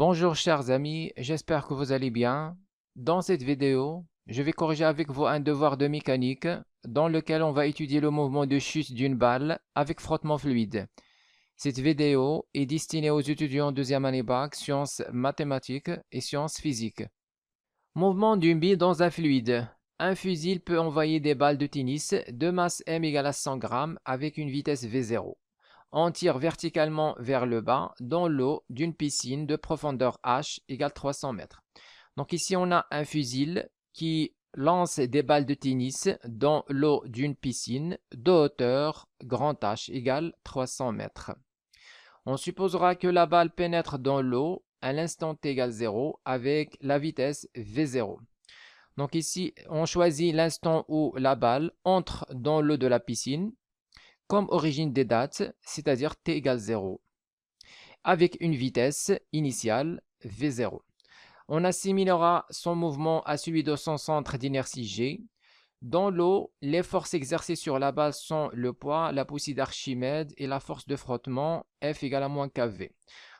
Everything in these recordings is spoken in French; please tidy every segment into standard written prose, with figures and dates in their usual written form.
Bonjour chers amis, j'espère que vous allez bien. Dans cette vidéo, je vais corriger avec vous un devoir de mécanique dans lequel on va étudier le mouvement de chute d'une balle avec frottement fluide. Cette vidéo est destinée aux étudiants deuxième année bac, sciences mathématiques et sciences physiques. Mouvement d'une bille dans un fluide. Un fusil peut envoyer des balles de tennis de masse m égale à 100 g avec une vitesse v0. On tire verticalement vers le bas dans l'eau d'une piscine de profondeur h égale 300 mètres. Donc ici, on a un fusil qui lance des balles de tennis dans l'eau d'une piscine de hauteur grand H égale 300 mètres. On supposera que la balle pénètre dans l'eau à l'instant t égale 0 avec la vitesse v0. Donc ici, on choisit l'instant où la balle entre dans l'eau de la piscine comme origine des dates, c'est-à-dire t égale 0, avec une vitesse initiale v0. On assimilera son mouvement à celui de son centre d'inertie g. Dans l'eau, les forces exercées sur la balle sont le poids, la poussée d'Archimède et la force de frottement F égale à moins kV.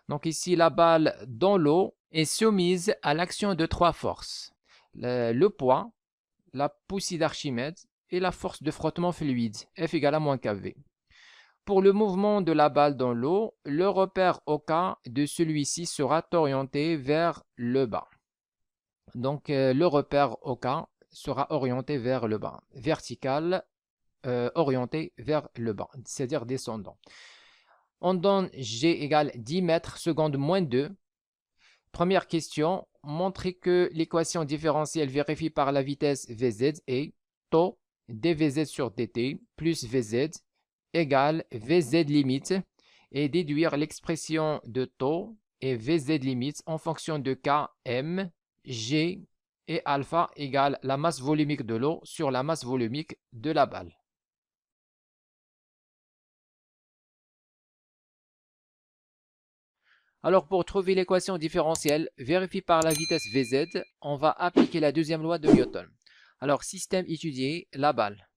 Donc ici, la balle dans l'eau est soumise à l'action de trois forces. Le poids, la poussée d'Archimède et la force de frottement fluide, F égale à moins kV. Pour le mouvement de la balle dans l'eau, le repère OK de celui-ci sera orienté vers le bas. Donc le repère OK sera orienté vers le bas, vertical orienté vers le bas, c'est-à-dire descendant. On donne G égale 10 mètres seconde moins 2. Première question, montrer que l'équation différentielle vérifiée par la vitesse Vz est taux dvz sur dt plus Vz égale Vz limite et déduire l'expression de taux et Vz limite en fonction de K, M, G et alpha égale la masse volumique de l'eau sur la masse volumique de la balle. Alors pour trouver l'équation différentielle vérifiée par la vitesse Vz, on va appliquer la deuxième loi de Newton. Alors système étudié, la balle.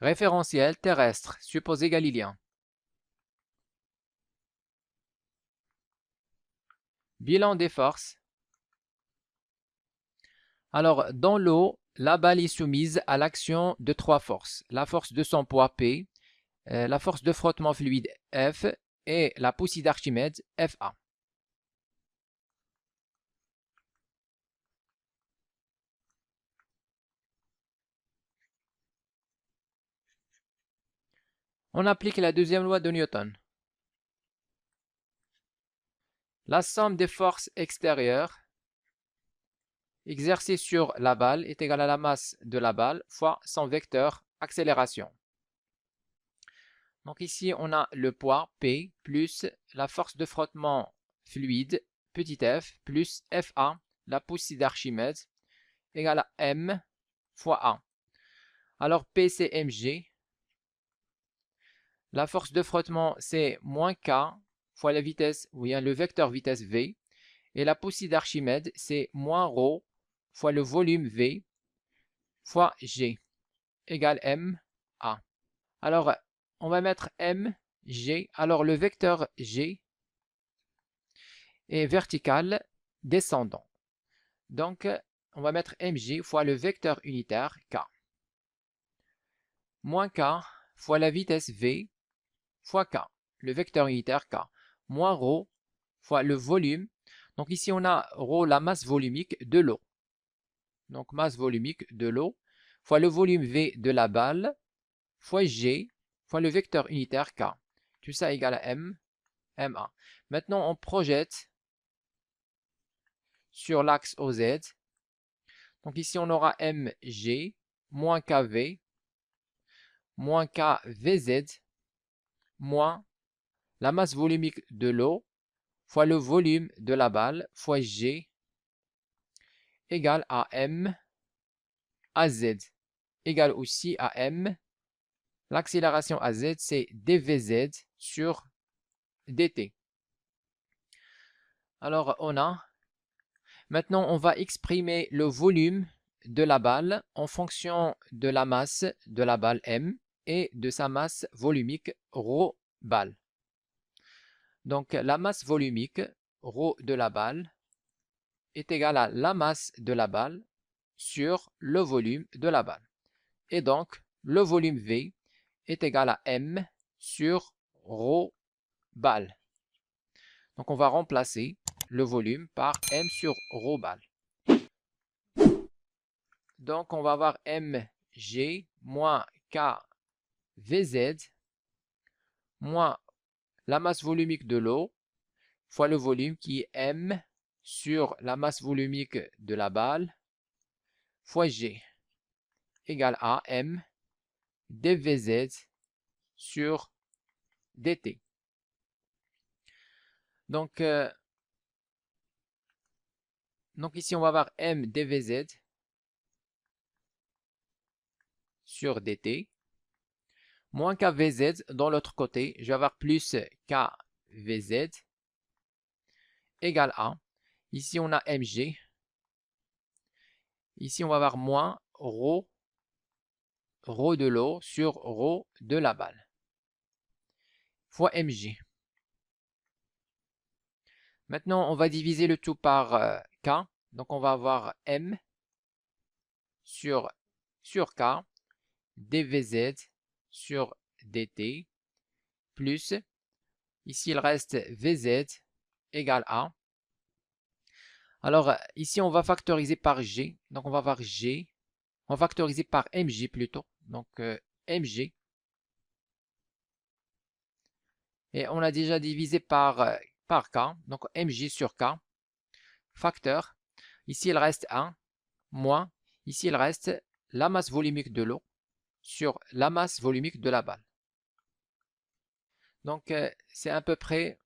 Référentiel terrestre, supposé galiléen. Bilan des forces. Alors dans l'eau, la balle est soumise à l'action de trois forces. La force de son poids P, la force de frottement fluide F et la poussée d'Archimède FA. On applique la deuxième loi de Newton. La somme des forces extérieures exercée sur la balle est égale à la masse de la balle fois son vecteur accélération. Donc ici, on a le poids P plus la force de frottement fluide petit f plus FA, la poussée d'Archimède, égale à M fois A. Alors P c'est mg. La force de frottement c'est moins K fois la vitesse, le vecteur vitesse V. Et la poussée d'Archimède c'est moins ρ fois le volume V fois G égale M A. Alors on va mettre M, G. Alors le vecteur G est vertical descendant. Donc on va mettre mg fois le vecteur unitaire K. Moins K fois la vitesse V fois K, le vecteur unitaire K, moins ρ fois le volume. Donc ici, on a ρ, la masse volumique de l'eau. Donc masse volumique de l'eau fois le volume V de la balle fois G fois le vecteur unitaire K. Tout ça égale à M, MA. Maintenant, on projette sur l'axe OZ. Donc ici, on aura MG moins KV moins KVZ moins la masse volumique de l'eau fois le volume de la balle fois G égale à M AZ égale aussi à M. L'accélération AZ, c'est dvz sur dt. Alors, maintenant, on va exprimer le volume de la balle en fonction de la masse de la balle M et de sa masse volumique ρ balle. Donc la masse volumique, ρ de la balle, est égale à la masse de la balle sur le volume de la balle. Et donc, le volume V est égal à M sur ρ balle. Donc, on va remplacer le volume par M sur ρ balle. Donc, on va avoir mg moins kvz moins la masse volumique de l'eau fois le volume qui est M sur la masse volumique de la balle fois G égale à M dvz sur dt. Donc ici, on va avoir M dvz sur dt moins kvz dans l'autre côté. Je vais avoir plus kvz égale à, ici on a mg, ici on va avoir moins ρ de l'eau sur ρ de la balle, fois mg. Maintenant, on va diviser le tout par k, donc on va avoir m sur k dvz sur dt plus, ici il reste vz égale à. Alors ici on va factoriser par g, donc on va avoir g, on va factoriser par mg plutôt, donc mg, et on a déjà divisé par k, donc mg sur k, facteur, ici il reste 1, moins, ici il reste la masse volumique de l'eau sur la masse volumique de la balle. Donc c'est à peu près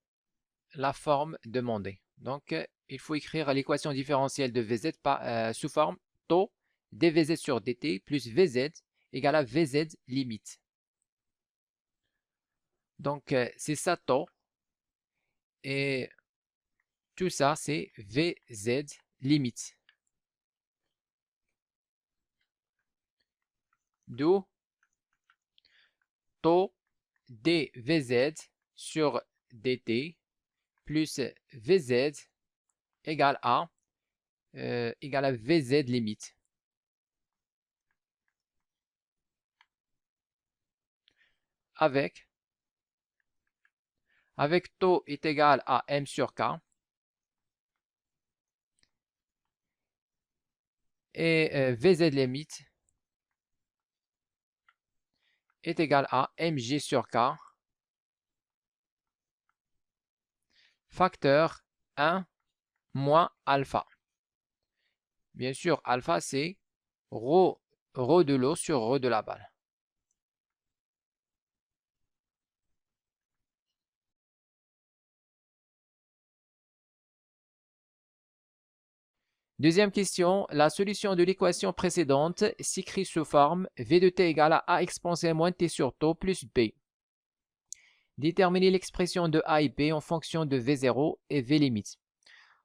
la forme demandée. Donc il faut écrire l'équation différentielle de Vz sous forme taux dvz sur dt plus Vz égale à Vz limite. Donc c'est ça taux et tout ça c'est Vz limite. D'où taux dvz sur dt plus Vz égale à Vz limite. Avec taux est égal à m sur k et Vz limite est égal à mg sur k facteur 1 moins alpha. Bien sûr, alpha c'est ρ de l'eau sur ρ de la balle. Deuxième question, la solution de l'équation précédente s'écrit sous forme V de t égale à A exponentielle moins t sur taux plus B. Déterminez l'expression de A et B en fonction de V0 et V limite.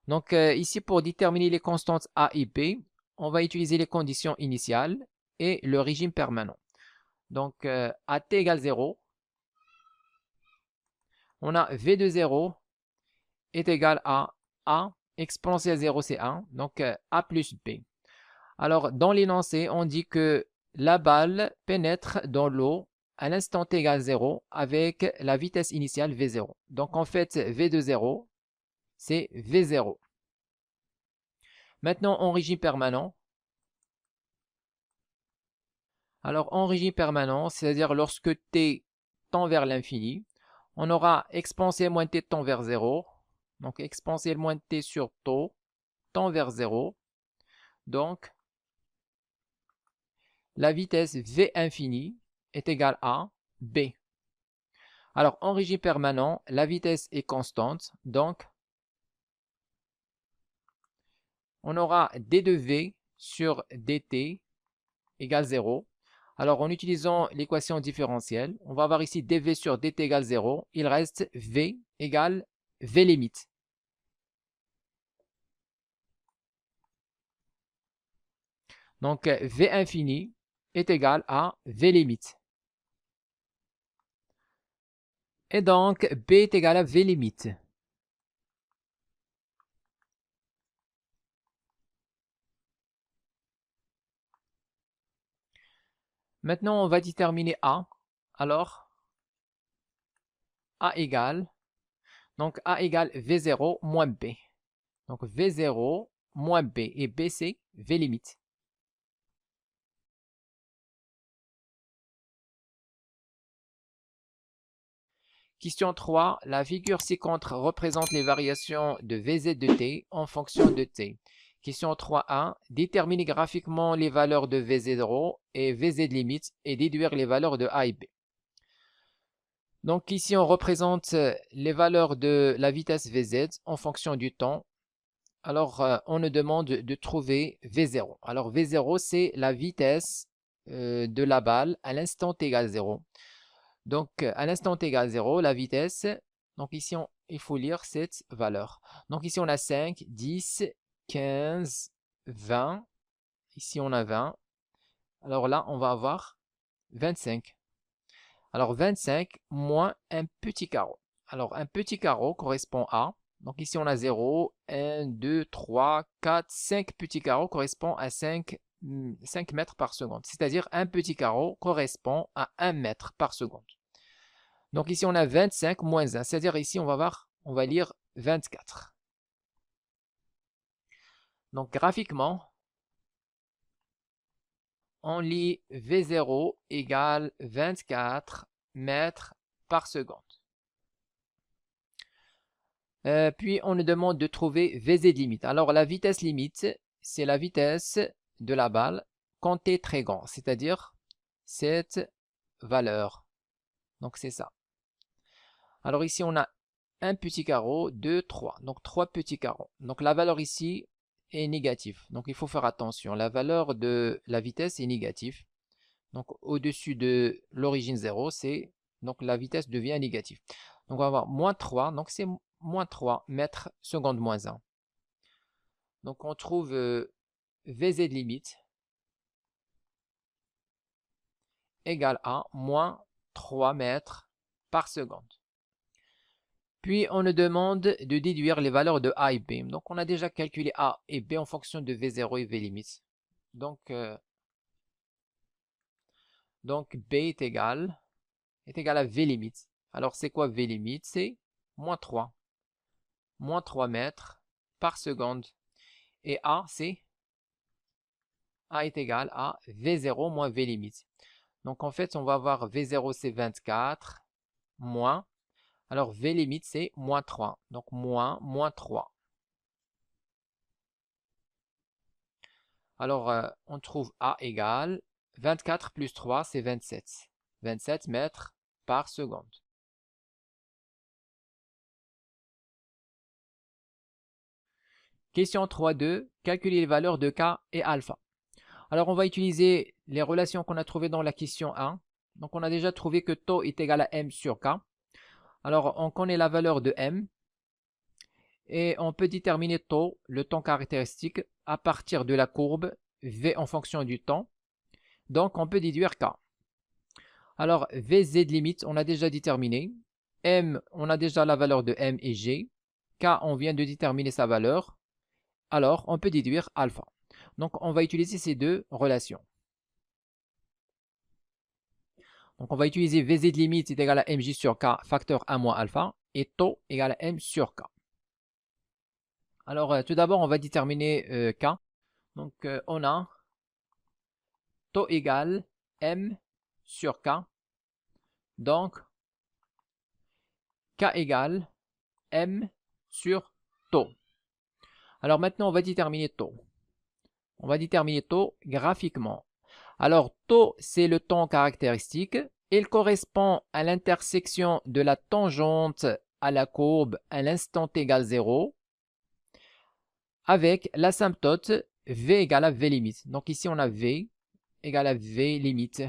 Donc ici, pour déterminer les constantes A et B, on va utiliser les conditions initiales et le régime permanent. Donc à t égale 0, on a V de 0 est égal à A exponentielle 0 c'est 1, donc A plus B. Alors dans l'énoncé, on dit que la balle pénètre dans l'eau à l'instant t égale 0 avec la vitesse initiale V0. Donc en fait, V de 0, c'est V0. Maintenant, en régime permanent. Alors en régime permanent, c'est-à-dire lorsque t tend vers l'infini, on aura exponentielle moins t tend vers 0. Donc exponentielle moins t sur taux tend vers 0. Donc la vitesse V infini est égale à B. Alors en régime permanent, la vitesse est constante. Donc on aura d de V sur dt égale 0. Alors en utilisant l'équation différentielle, on va avoir ici dv sur dt égale 0. Il reste V égale V limite. Donc V infini est égal à V limite. Et donc, B est égal à V limite. Maintenant, on va déterminer A. Alors, A égale, donc A égale V0 moins B. Donc V0 moins B, et B c'est V limite. Question 3. La figure ci-contre représente les variations de Vz de t en fonction de t. Question 3a. Déterminer graphiquement les valeurs de Vz0 et Vz limite et déduire les valeurs de A et B. Donc ici, on représente les valeurs de la vitesse Vz en fonction du temps. Alors, on nous demande de trouver V0. Alors, V0, c'est la vitesse de la balle à l'instant t égale 0. Donc, à l'instant t égale 0, la vitesse, donc ici, il faut lire cette valeur. Donc ici, on a 5, 10, 15, 20. Ici, on a 20. Alors là, on va avoir 25. Alors, 25 moins un petit carreau. Alors, un petit carreau correspond à, donc ici, on a 0, 1, 2, 3, 4, 5 petits carreaux correspond à 5 mètres par seconde. C'est-à-dire, un petit carreau correspond à 1 mètre par seconde. Donc ici, on a 25 moins 1. C'est-à-dire ici, on va lire 24. Donc graphiquement, on lit V0 égale 24 mètres par seconde. Puis, on nous demande de trouver Vz limite. Alors, la vitesse limite, c'est la vitesse de la balle quand t est très grand, c'est-à-dire cette valeur. Donc, c'est ça. Alors, ici, on a un petit carreau, 2, 3. Donc, 3 petits carreaux. Donc, la valeur ici est négative. Donc, il faut faire attention. La valeur de la vitesse est négative. Donc, au-dessus de l'origine 0, donc la vitesse devient négative. Donc, on va avoir moins 3. Donc, c'est moins 3 mètres seconde moins 1. Donc, on trouve Vz limite égale à moins 3 mètres par seconde. Puis, on nous demande de déduire les valeurs de A et B. Donc, on a déjà calculé A et B en fonction de V0 et V limite. Donc B est égal à V limite. Alors, c'est quoi V limite? C'est moins 3. Moins 3 mètres par seconde. Et A est égal à V0 moins V limite. Donc, en fait, on va avoir V0, c'est 24, moins. Alors, V limite, c'est moins 3. Donc, moins 3. Alors, on trouve A égale 24 plus 3, c'est 27. 27 mètres par seconde. Question 3.2. Calculer les valeurs de K et alpha. Alors, on va utiliser les relations qu'on a trouvées dans la question 1. Donc, on a déjà trouvé que tau est égal à M sur K. Alors, on connaît la valeur de M. Et on peut déterminer tau, le temps caractéristique, à partir de la courbe V en fonction du temps. Donc, on peut déduire K. Alors, Vz limite, on a déjà déterminé. M, on a déjà la valeur de M et G. K, on vient de déterminer sa valeur. Alors, on peut déduire alpha. Donc, on va utiliser ces deux relations. Donc, on va utiliser Vz limite est égal à Mj sur K facteur 1 moins alpha et tau égal à M sur K. Alors, tout d'abord, on va déterminer K. Donc, on a tau égale M sur K. Donc, K égale M sur tau. Alors, maintenant, on va déterminer tau. On va déterminer tau graphiquement. Alors, tau, c'est le temps caractéristique. Il correspond à l'intersection de la tangente à la courbe à l'instant t égale 0 avec l'asymptote V égale à V limite. Donc ici, on a V égale à V limite.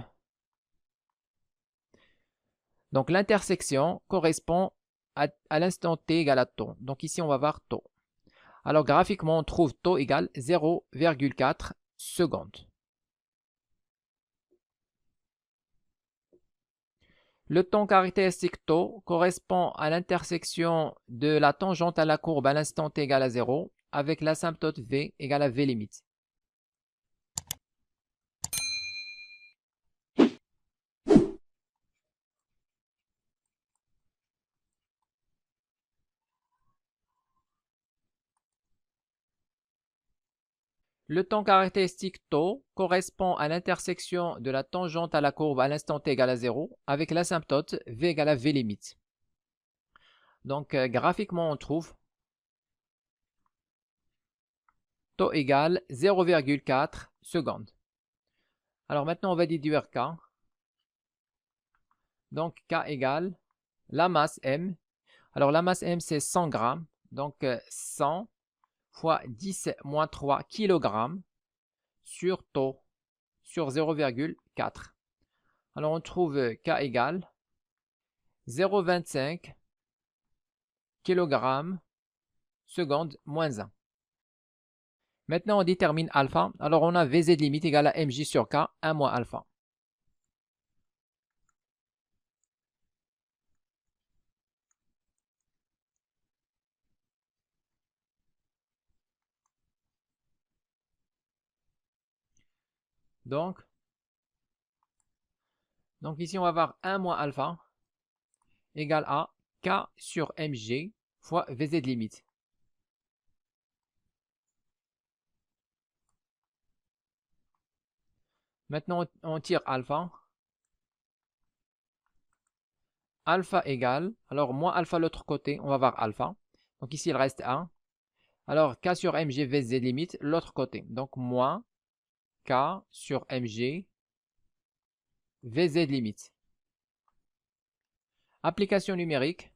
Donc l'intersection correspond à l'instant t égale à tau. Donc ici, on va voir tau. Alors graphiquement, on trouve tau égale 0,4 secondes. Le temps caractéristique tau correspond à l'intersection de la tangente à la courbe à l'instant t égale à 0 avec l'asymptote v égale à v limite. Le temps caractéristique tau correspond à l'intersection de la tangente à la courbe à l'instant t égale à 0 avec l'asymptote v égale à v limite. Donc graphiquement on trouve tau égale 0,4 secondes. Alors maintenant on va déduire K. Donc K égale la masse M. Alors la masse M c'est 100 grammes. Donc 100 fois 10 moins 3 kg sur tau sur 0,4. Alors on trouve K égale 0,25 kg seconde moins 1. Maintenant on détermine alpha. Alors on a Vz limite égale à mj sur K, 1 moins alpha. Donc ici on va avoir 1 moins alpha égale à K sur mg fois Vz limite. Maintenant on tire alpha. Alpha égale, alors moins alpha l'autre côté, on va voir alpha. Donc ici il reste 1. Alors K sur mg Vz limite l'autre côté. Donc moins K sur mg Vz limite. Application numérique.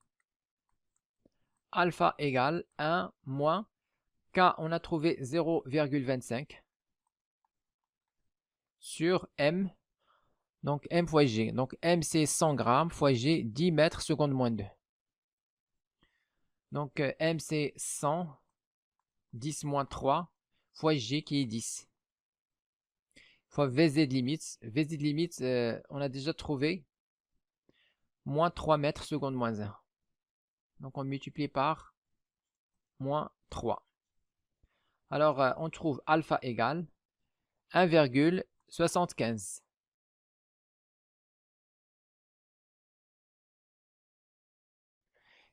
Alpha égale 1 moins K, on a trouvé 0,25 sur M. Donc M fois G. Donc M c'est 100 grammes fois G 10 mètres seconde moins 2. Donc M c'est 100, 10 moins 3 fois G qui est 10. Fois Vz limite. Vz limite, on a déjà trouvé moins 3 mètres seconde moins 1. Donc on multiplie par moins 3. Alors on trouve alpha égale 1,75.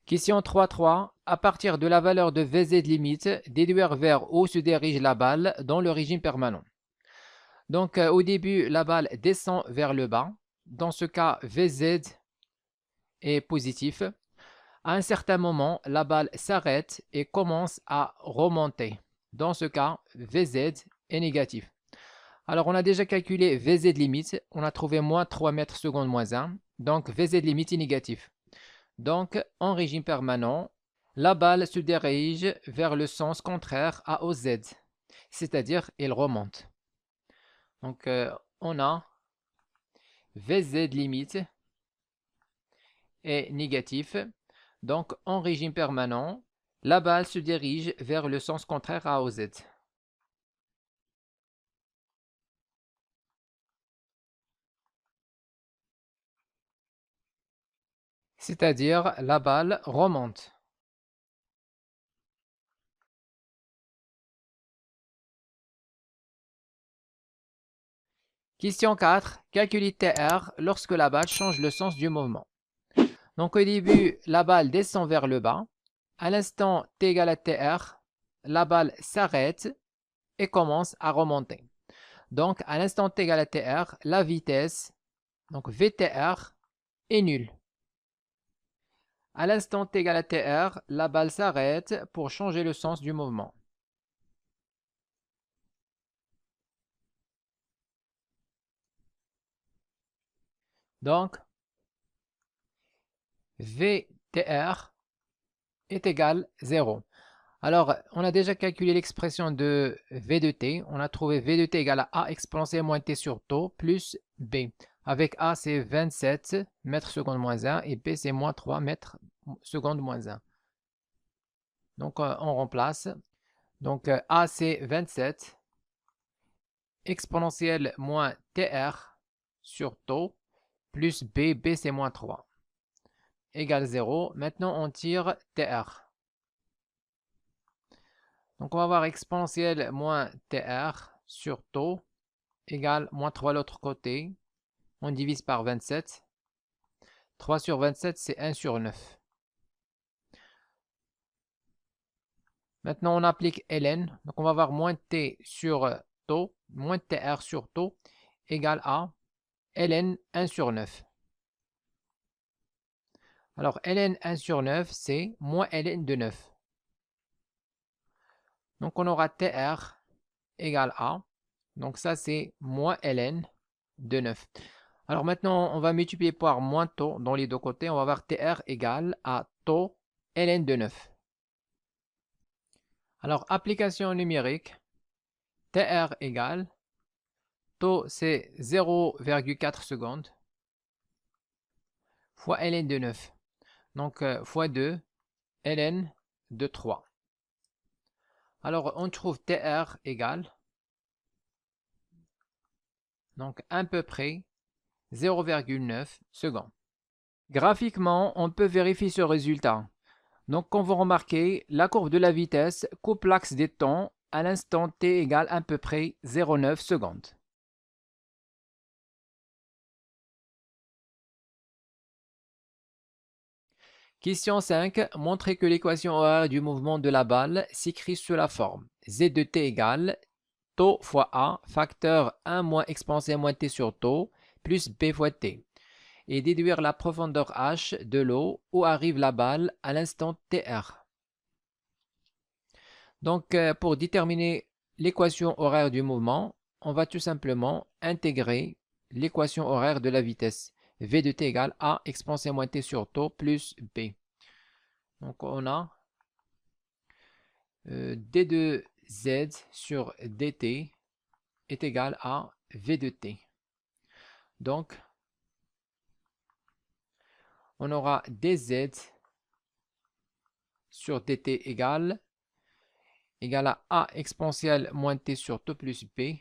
Question 3.3. À partir de la valeur de Vz limite, déduire vers où se dirige la balle dans le régime permanent. Donc au début, la balle descend vers le bas. Dans ce cas, Vz est positif. À un certain moment, la balle s'arrête et commence à remonter. Dans ce cas, Vz est négatif. Alors, on a déjà calculé Vz limite. On a trouvé moins 3 mètres seconde moins 1. Donc, Vz limite est négatif. Donc, en régime permanent, la balle se dirige vers le sens contraire à OZ. C'est-à-dire, elle remonte. Donc, on a Vz limite est négatif. Donc, en régime permanent, la balle se dirige vers le sens contraire à OZ. C'est-à-dire, la balle remonte. Question 4. Calculer TR lorsque la balle change le sens du mouvement. Donc, au début, la balle descend vers le bas. À l'instant t égale à TR, la balle s'arrête et commence à remonter. Donc, à l'instant t égale à TR, la vitesse, donc VTR, est nulle. À l'instant t égale à TR, la balle s'arrête pour changer le sens du mouvement. Donc, VTR est égal à 0. Alors, on a déjà calculé l'expression de V de t. On a trouvé V de t égale à A exponentielle moins t sur tau plus B. Avec A, c'est 27 mètres seconde moins 1 et B, c'est moins 3 mètres seconde moins 1. Donc, on remplace. Donc, A, c'est 27 exponentielle moins TR sur tau plus B, B c'est moins 3, égale 0. Maintenant, on tire TR. Donc, on va avoir exponentielle moins TR sur taux égale moins 3 l'autre côté. On divise par 27. 3 sur 27, c'est 1 sur 9. Maintenant, on applique ln. Donc, on va avoir moins t sur taux, moins tr sur taux, égale à ln 1 sur 9. Alors, ln 1 sur 9, c'est moins ln de 9. Donc, on aura tr égale à. Donc, ça, c'est moins ln de 9. Alors, maintenant, on va multiplier par moins taux dans les deux côtés. On va avoir tr égale à taux ln de 9. Alors, application numérique, TR égale, taux c'est 0,4 secondes, fois ln de 9. Donc, fois 2, ln de 3. Alors, on trouve TR égale, donc à peu près 0,9 secondes. Graphiquement, on peut vérifier ce résultat. Donc, comme vous remarquez, la courbe de la vitesse coupe l'axe des temps à l'instant t égale à peu près 0,9 secondes. Question 5. Montrez que l'équation horaire du mouvement de la balle s'écrit sous la forme z de t égale taux fois a, facteur 1 moins exponentielle moins t sur taux, plus b fois t, et déduire la profondeur h de l'eau où arrive la balle à l'instant tr. Donc, pour déterminer l'équation horaire du mouvement, on va tout simplement intégrer l'équation horaire de la vitesse. V de t égale a exponentielle moins t sur taux plus b. Donc, on a d de z sur dt est égal à v de t. Donc, on aura dz sur dt égale à a exponentielle moins t sur taux plus b.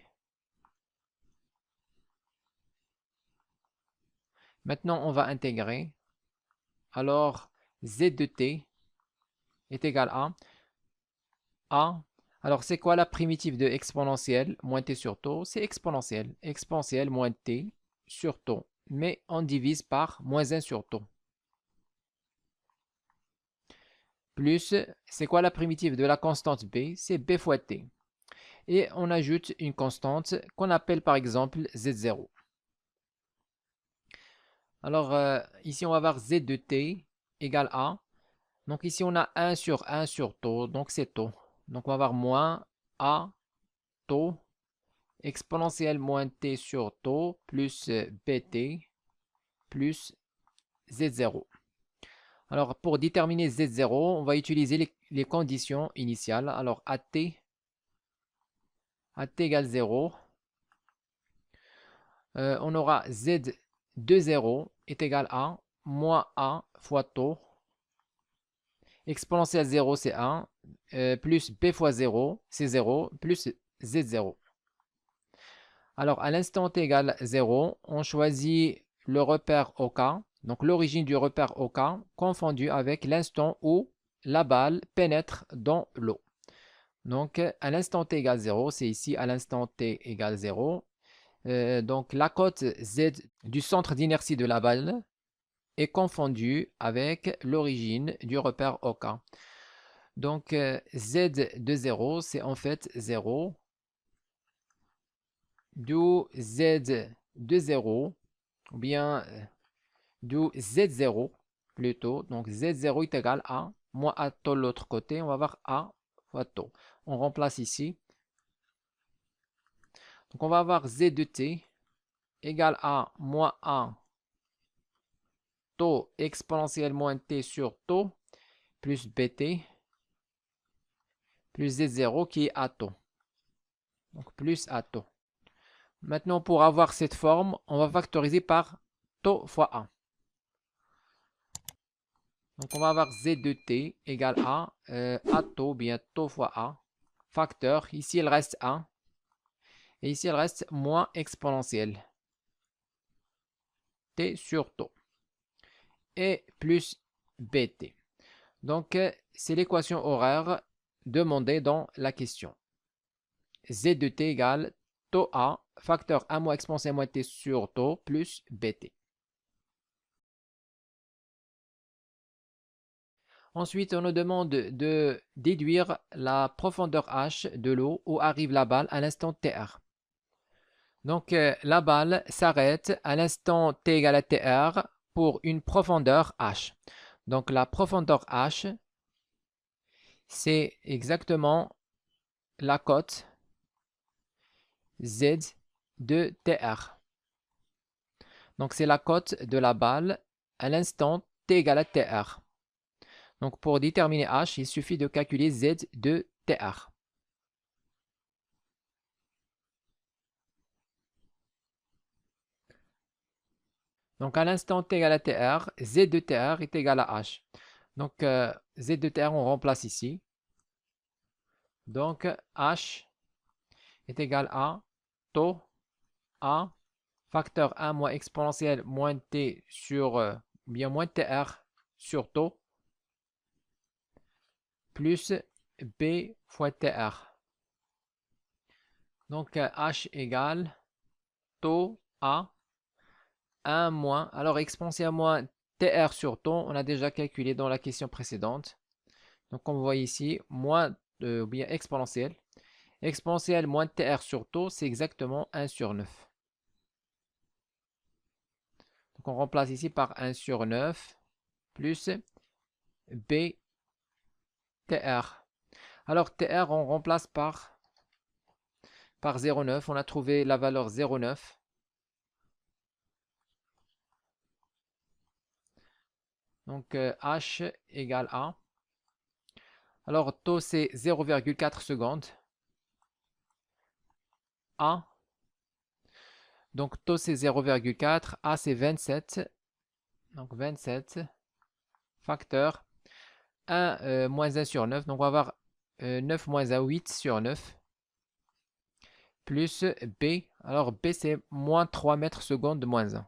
Maintenant, on va intégrer. Alors, z de t est égal à a. Alors, c'est quoi la primitive de exponentielle moins t sur taux? C'est exponentielle. Exponentielle moins t sur taux. Mais on divise par moins 1 sur taux. Plus, c'est quoi la primitive de la constante b? C'est b fois t. Et on ajoute une constante qu'on appelle par exemple z0. Alors, ici, on va avoir z de t égale à. Donc, ici, on a 1 sur taux, donc c'est taux. Donc, on va avoir moins a taux exponentielle moins t sur taux plus bt plus z0. Alors, pour déterminer z0, on va utiliser les conditions initiales. Alors, at égale 0. On aura z de 0 est égal à moins a fois taux. Exponentielle 0, c'est 1. Plus b fois 0, c'est 0. Plus z0. Alors, à l'instant t égale 0, on choisit le repère OK. Donc, l'origine du repère OK confondu avec l'instant où la balle pénètre dans l'eau. Donc, à l'instant t égale 0, c'est ici à l'instant t égale 0. Donc, la cote z du centre d'inertie de la balle est confondue avec l'origine du repère OK. Donc, z de 0, c'est en fait 0. D'où z de 0, ou bien d'où z0 plutôt. Donc, z0 est égal à moins a taux de l'autre côté. On va avoir a fois taux. On remplace ici. Donc, on va avoir z de t égale à moins a taux exponentielle moins t sur taux plus bt plus z0 qui est a taux. Donc, plus a taux. Maintenant, pour avoir cette forme, on va factoriser par taux fois a. Donc, on va avoir z de t égale à a taux, bien taux fois a, facteur. Ici, il reste 1. Et ici, il reste moins exponentielle. T sur taux. Et plus BT. Donc, c'est l'équation horaire demandée dans la question. Z de T égale taux A, facteur A moins exponentielle moins T sur taux plus BT. Ensuite, on nous demande de déduire la profondeur H de l'eau où arrive la balle à l'instant TR. Donc, la balle s'arrête à l'instant T égale à TR pour une profondeur H. Donc, la profondeur H, c'est exactement la cote Z de TR. Donc, c'est la cote de la balle à l'instant T égale à TR. Donc, pour déterminer H, il suffit de calculer Z de TR. Donc, à l'instant T égale à TR, Z de TR est égal à H. Donc, Z de TR, on remplace ici. Donc, H est égal à taux A, facteur 1 moins exponentielle moins T sur, bien moins TR sur taux, plus B fois TR. Donc, H égale taux A 1 moins, alors exponentielle moins TR sur taux, on a déjà calculé dans la question précédente. Donc, on voit ici, moins, ou bien exponentielle. Exponentielle moins TR sur taux, c'est exactement 1 sur 9. Donc, on remplace ici par 1 sur 9 plus B TR. Alors, TR, on remplace par 0,9. On a trouvé la valeur 0,9. Donc, H égale A. Alors, taux, c'est 0,4 secondes. A. Donc, taux, c'est 0,4. A, c'est 27. Donc, 27. Facteur 1 moins 1 sur 9. Donc, on va avoir 9 moins 1, 8 sur 9. Plus B. Alors, B, c'est moins 3 mètres secondes de moins 1.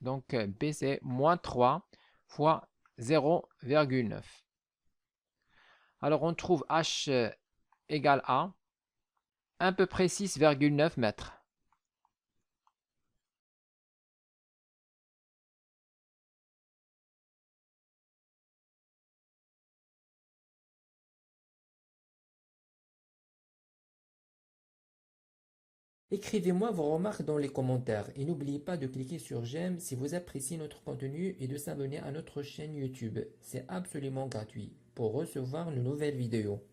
Donc, B, c'est moins 3 fois 0,9. Alors, on trouve H égale à peu près 6,9 mètres. Écrivez-moi vos remarques dans les commentaires et n'oubliez pas de cliquer sur j'aime si vous appréciez notre contenu et de s'abonner à notre chaîne YouTube. C'est absolument gratuit pour recevoir de nouvelles vidéos.